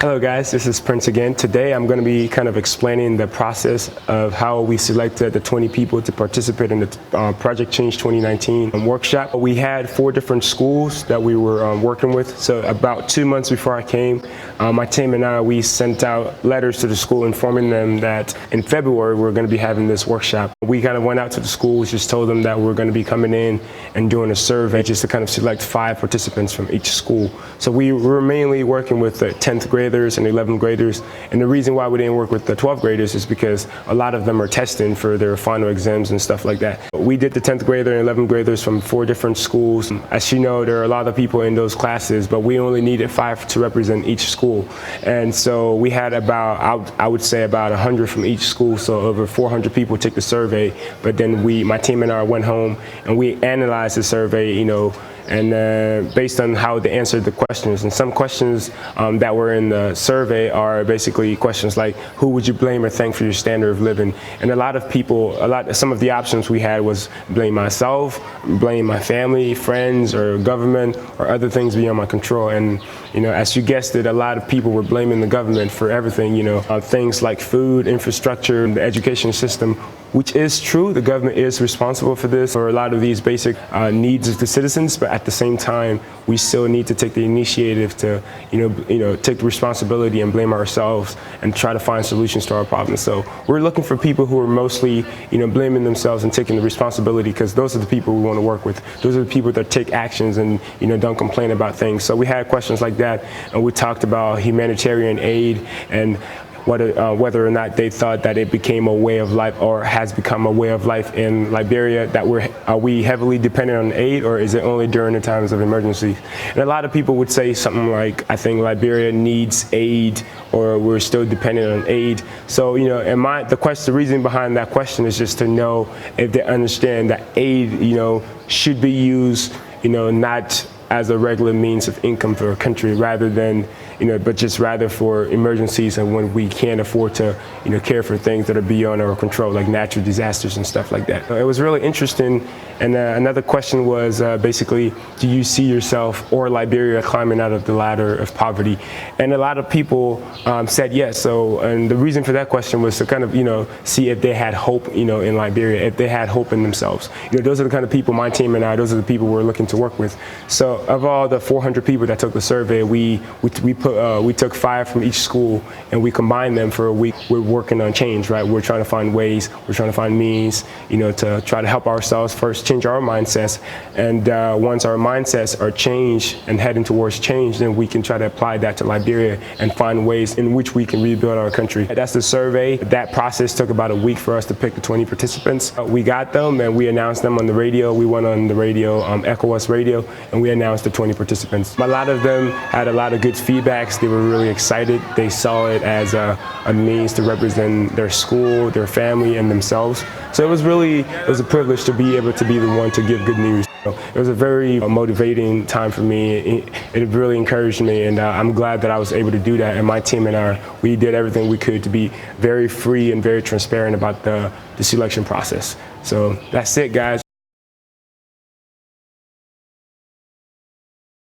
Hello guys, this is Prince again. Today I'm going to be kind of explaining the process of how we selected the 20 people to participate in the Project Change 2019 workshop. We had 4 different schools that we were working with. So about 2 months before I came, my team and I, we sent out letters to the school informing them that in February we're going to be having this workshop. We kind of went out to the schools, just told them that we're going to be coming in and doing a survey just to kind of select 5 participants from each school. So we were mainly working with the 10th graders and 11th graders, and the reason why we didn't work with the 12th graders is because a lot of them are testing for their final exams and stuff like that. We did the 10th grader and 11th graders from 4 different schools. As you know, there are a lot of people in those classes, but we only needed 5 to represent each school. And so we had about, I would say about 100 from each school, so over 400 people took the survey. But then my team and I went home and we analyzed the survey, and based on how they answered the questions. And some questions that were in the survey are basically questions like, who would you blame or thank for your standard of living? And a lot of people, some of the options we had was blame myself, blame my family, friends, or government, or other things beyond my control. And as you guessed it, a lot of people were blaming the government for everything, things like food, infrastructure, the education system, which is true. The government is responsible for this, for a lot of these basic needs of the citizens, but at the same time, we still need to take the initiative to, take the responsibility and blame ourselves and try to find solutions to our problems. So we're looking for people who are mostly, blaming themselves and taking the responsibility, because those are the people we want to work with. Those are the people that take actions and, don't complain about things. So we had questions like that, and we talked about humanitarian aid and whether or not they thought that it became a way of life or has become a way of life in Liberia, that are we heavily dependent on aid, or is it only during the times of emergency? And a lot of people would say something like, I think Liberia needs aid, or we're still dependent on aid. So, the reason behind that question is just to know if they understand that aid, should be used, not as a regular means of income for a country, rather than, but just rather for emergencies and when we can't afford to, care for things that are beyond our control, like natural disasters and stuff like that. It was really interesting. And another question was basically, do you see yourself or Liberia climbing out of the ladder of poverty? And a lot of people said yes. So, and the reason for that question was to kind of, see if they had hope, in Liberia, if they had hope in themselves. Those are the kind of people, my team and I, those are the people we're looking to work with. So of all the 400 people that took the survey, we took 5 from each school and we combined them for a week. We're working on change, right? We're trying to find ways, we're trying to find means, to try to help ourselves first change our mindsets. And once our mindsets are changed and heading towards change, then we can try to apply that to Liberia and find ways in which we can rebuild our country. That's the survey. That process took about a week for us to pick the 20 participants. We got them and we announced them on the radio. We went on the radio, ECOWAS radio, and we announced the 20 participants. A lot of them had a lot of good feedbacks. They were really excited. They saw it as a means to represent their school, their family, and themselves. So it was a privilege to be able to be the one to give good news. It was a very motivating time for me. It really encouraged me, and I'm glad that I was able to do that. And my team and I, we did everything we could to be very free and very transparent about the selection process. So that's it, guys.